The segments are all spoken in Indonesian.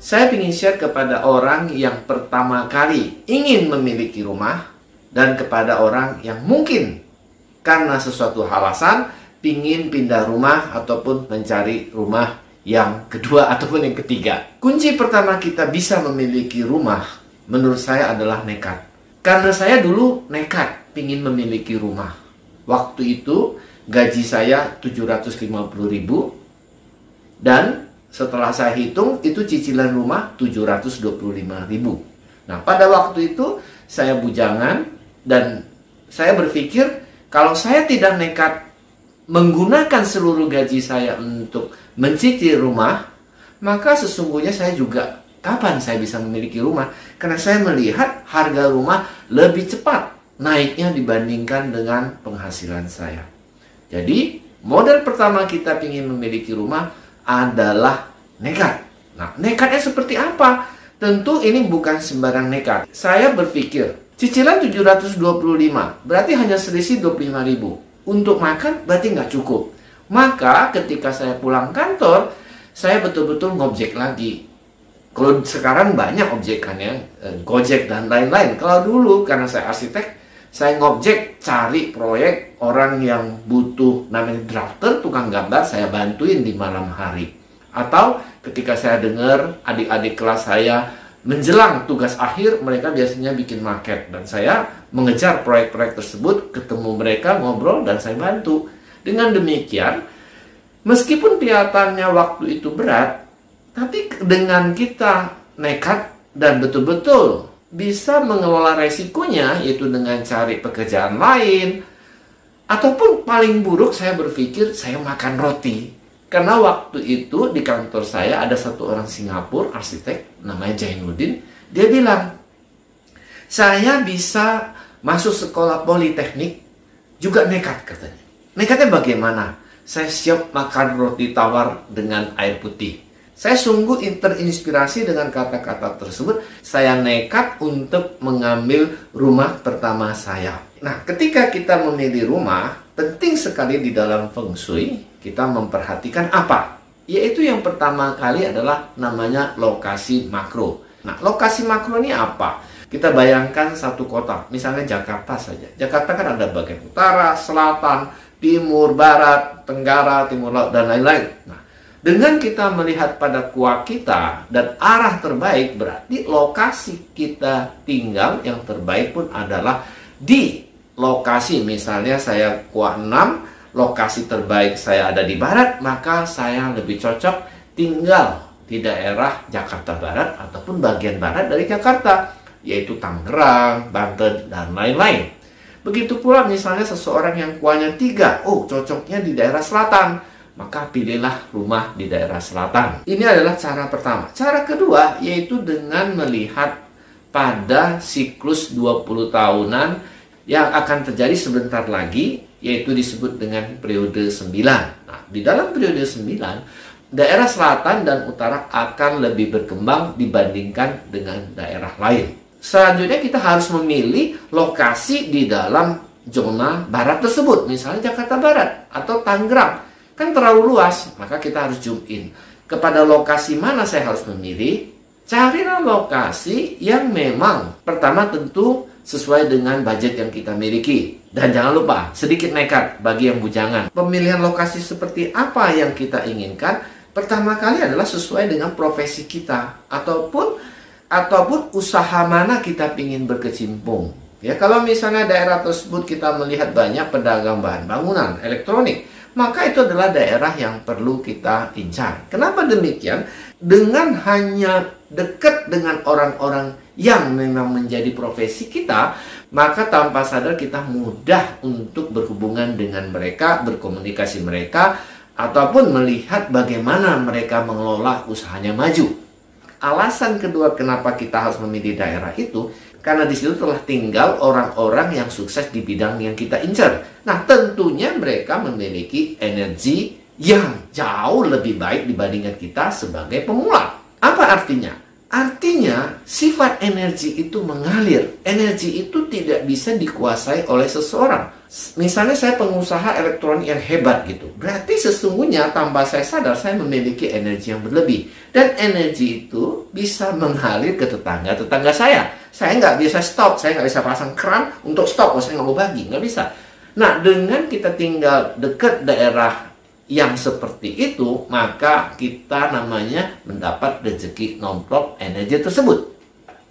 Saya ingin share kepada orang yang pertama kali ingin memiliki rumah dan kepada orang yang mungkin karena sesuatu alasan ingin pindah rumah ataupun mencari rumah yang kedua ataupun yang ketiga. Kunci pertama kita bisa memiliki rumah menurut saya adalah nekat. Karena saya dulu nekat ingin memiliki rumah. Waktu itu gaji saya 750.000 dan setelah saya hitung, itu cicilan rumah 725.000. Nah, pada waktu itu saya bujangan dan saya berpikir kalau saya tidak nekat menggunakan seluruh gaji saya untuk mencicil rumah, maka sesungguhnya saya juga kapan saya bisa memiliki rumah? Karena saya melihat harga rumah lebih cepat naiknya dibandingkan dengan penghasilan saya. Jadi, modal pertama kita ingin memiliki rumah adalah nekat. Nah, nekatnya seperti apa? Tentu ini bukan sembarang nekat. Saya berpikir, cicilan 725, berarti hanya selisih 25.000. Untuk makan, berarti nggak cukup. Maka ketika saya pulang kantor, saya betul-betul ngobjek lagi. Kalau sekarang banyak objekannya, Gojek dan lain-lain. Kalau dulu, karena saya arsitek, saya ngobjek cari proyek orang yang butuh namanya drafter, tukang gambar, saya bantuin di malam hari. Atau ketika saya dengar adik-adik kelas saya menjelang tugas akhir, mereka biasanya bikin maket. Dan saya mengejar proyek-proyek tersebut, ketemu mereka, ngobrol, dan saya bantu. Dengan demikian, meskipun kelihatannya waktu itu berat, tapi dengan kita nekat dan betul-betul bisa mengelola resikonya, yaitu dengan cari pekerjaan lain, ataupun paling buruk saya berpikir saya makan roti. Karena waktu itu di kantor saya ada satu orang Singapura, arsitek, namanya Jainuddin. Dia bilang, saya bisa masuk sekolah politeknik, juga nekat katanya. Nekatnya bagaimana? Saya siap makan roti tawar dengan air putih. Saya sungguh terinspirasi dengan kata-kata tersebut. Saya nekat untuk mengambil rumah pertama saya. Nah, ketika kita memilih rumah, penting sekali di dalam Feng Shui, kita memperhatikan apa? Yaitu yang pertama kali adalah namanya lokasi makro. Nah, lokasi makro ini apa? Kita bayangkan satu kota, misalnya Jakarta saja. Jakarta kan ada bagian utara, selatan, timur, barat, tenggara, timur laut, dan lain-lain. Nah, dengan kita melihat pada kuah kita dan arah terbaik, berarti lokasi kita tinggal yang terbaik pun adalah di lokasi. Misalnya saya kuah 6, lokasi terbaik saya ada di barat, maka saya lebih cocok tinggal di daerah Jakarta Barat ataupun bagian barat dari Jakarta, yaitu Tangerang, Banten, dan lain-lain. Begitu pula misalnya seseorang yang kuahnya 3, cocoknya di daerah selatan, maka pilihlah rumah di daerah selatan. Ini adalah cara pertama. Cara kedua yaitu dengan melihat pada siklus 20 tahunan yang akan terjadi sebentar lagi, yaitu disebut dengan periode 9. Nah, di dalam periode 9, daerah selatan dan utara akan lebih berkembang dibandingkan dengan daerah lain. Selanjutnya kita harus memilih lokasi di dalam zona barat tersebut, misalnya Jakarta Barat atau Tangerang. Kan terlalu luas, maka kita harus zoom in. Kepada lokasi mana saya harus memilih? Carilah lokasi yang memang pertama tentu sesuai dengan budget yang kita miliki. Dan jangan lupa, sedikit nekat bagi yang bujangan. Pemilihan lokasi seperti apa yang kita inginkan, pertama kali adalah sesuai dengan profesi kita. Ataupun usaha mana kita ingin berkecimpung. Ya, kalau misalnya daerah tersebut kita melihat banyak pedagang bahan bangunan, elektronik, maka itu adalah daerah yang perlu kita incar. Kenapa demikian? Dengan hanya dekat dengan orang-orang yang memang menjadi profesi kita, maka tanpa sadar kita mudah untuk berhubungan dengan mereka, berkomunikasi mereka, ataupun melihat bagaimana mereka mengelola usahanya maju. Alasan kedua kenapa kita harus memilih daerah itu, karena di situ telah tinggal orang-orang yang sukses di bidang yang kita incar. Nah, tentunya mereka memiliki energi yang jauh lebih baik dibandingkan kita sebagai pemula. Apa artinya? Artinya, sifat energi itu mengalir. Energi itu tidak bisa dikuasai oleh seseorang. Misalnya saya pengusaha elektronik yang hebat gitu. Berarti sesungguhnya tanpa saya sadar, saya memiliki energi yang berlebih. Dan energi itu bisa mengalir ke tetangga-tetangga saya. Saya nggak bisa stop, saya nggak bisa pasang keran untuk stop. Oh, saya nggak mau bagi, nggak bisa. Nah, dengan kita tinggal dekat daerah yang seperti itu, maka kita namanya mendapat rezeki nomplok energi tersebut.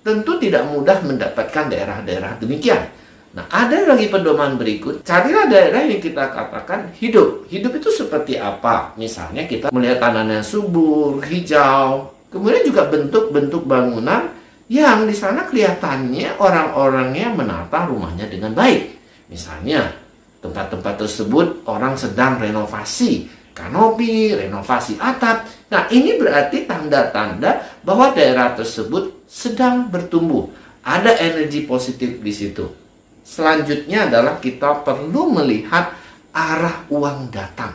Tentu tidak mudah mendapatkan daerah-daerah demikian. Nah, ada lagi pedoman berikut. Carilah daerah yang kita katakan hidup. Hidup itu seperti apa? Misalnya kita melihat tanahnya subur, hijau. Kemudian juga bentuk-bentuk bangunan yang di sana kelihatannya orang-orangnya menata rumahnya dengan baik. Misalnya, tempat-tempat tersebut orang sedang renovasi kanopi, renovasi atap. Nah, ini berarti tanda-tanda bahwa daerah tersebut sedang bertumbuh. Ada energi positif di situ. Selanjutnya adalah kita perlu melihat arah uang datang.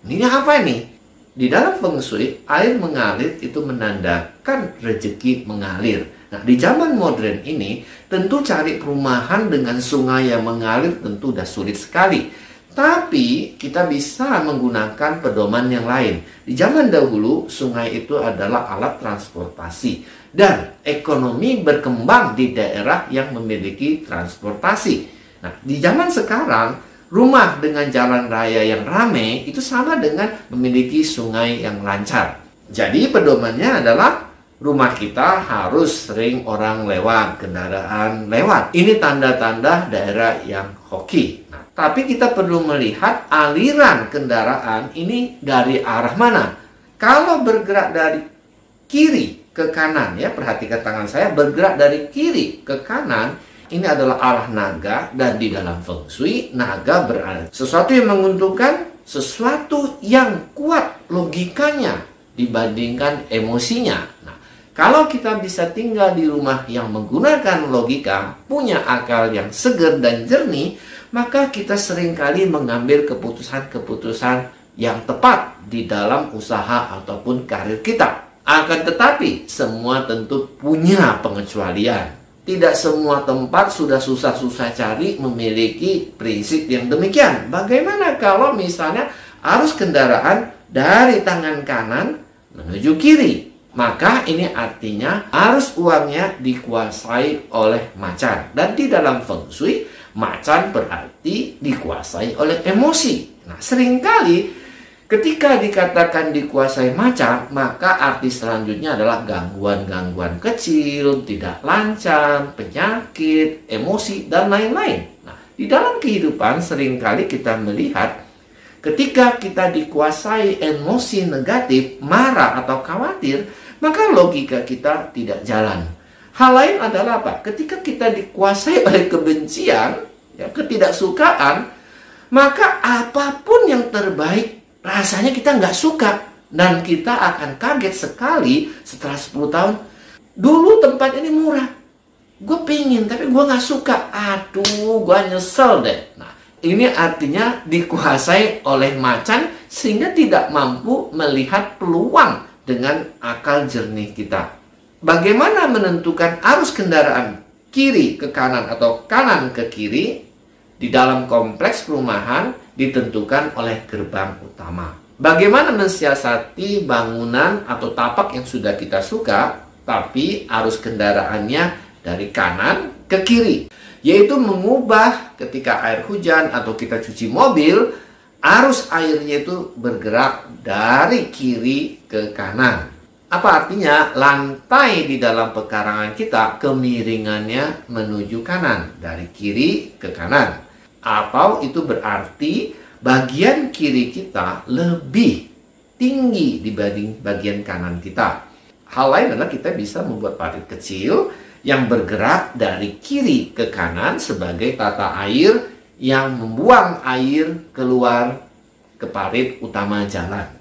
Ini apa nih? Di dalam Feng Shui, air mengalir itu menandakan rezeki mengalir. Nah, di zaman modern ini, tentu cari perumahan dengan sungai yang mengalir tentu sudah sulit sekali. Tapi, kita bisa menggunakan pedoman yang lain. Di zaman dahulu, sungai itu adalah alat transportasi. Dan ekonomi berkembang di daerah yang memiliki transportasi. Nah, di zaman sekarang, rumah dengan jalan raya yang ramai itu sama dengan memiliki sungai yang lancar. Jadi, pedomannya adalah rumah kita harus sering orang lewat, kendaraan lewat. Ini tanda-tanda daerah yang hoki. Nah, tapi kita perlu melihat aliran kendaraan ini dari arah mana. Kalau bergerak dari kiri ke kanan, ya perhatikan tangan saya, bergerak dari kiri ke kanan, ini adalah arah naga, dan di dalam Feng Shui, naga berarti sesuatu yang menguntungkan, sesuatu yang kuat logikanya dibandingkan emosinya. Nah, kalau kita bisa tinggal di rumah yang menggunakan logika, punya akal yang segar dan jernih, maka kita seringkali mengambil keputusan-keputusan yang tepat di dalam usaha ataupun karir kita. Akan tetapi, semua tentu punya pengecualian. Tidak semua tempat sudah susah-susah cari memiliki prinsip yang demikian. Bagaimana kalau misalnya arus kendaraan dari tangan kanan menuju kiri? Maka ini artinya arus uangnya dikuasai oleh macan. Dan di dalam Feng Shui, macan berarti dikuasai oleh emosi. Nah, seringkali ketika dikatakan dikuasai macan, maka arti selanjutnya adalah gangguan-gangguan kecil, tidak lancar, penyakit, emosi, dan lain-lain. Nah, di dalam kehidupan seringkali kita melihat ketika kita dikuasai emosi negatif, marah atau khawatir, maka logika kita tidak jalan. Hal lain adalah apa? Ketika kita dikuasai oleh kebencian, ya, ketidaksukaan, maka apapun yang terbaik rasanya kita nggak suka. Dan kita akan kaget sekali setelah 10 tahun. Dulu tempat ini murah, gue pingin tapi gue nggak suka. Aduh, gue nyesel deh. Nah, ini artinya dikuasai oleh macan sehingga tidak mampu melihat peluang dengan akal jernih kita. Bagaimana menentukan arus kendaraan kiri ke kanan atau kanan ke kiri? Di dalam kompleks perumahan ditentukan oleh gerbang utama. Bagaimana mensiasati bangunan atau tapak yang sudah kita suka, tapi arus kendaraannya dari kanan ke kiri, yaitu mengubah ketika air hujan atau kita cuci mobil, arus airnya itu bergerak dari kiri ke kanan. Apa artinya? Lantai di dalam pekarangan kita kemiringannya menuju kanan, dari kiri ke kanan. Atau itu berarti bagian kiri kita lebih tinggi dibanding bagian kanan kita. Hal lain adalah kita bisa membuat parit kecil yang bergerak dari kiri ke kanan sebagai tata air yang membuang air keluar ke parit utama jalan.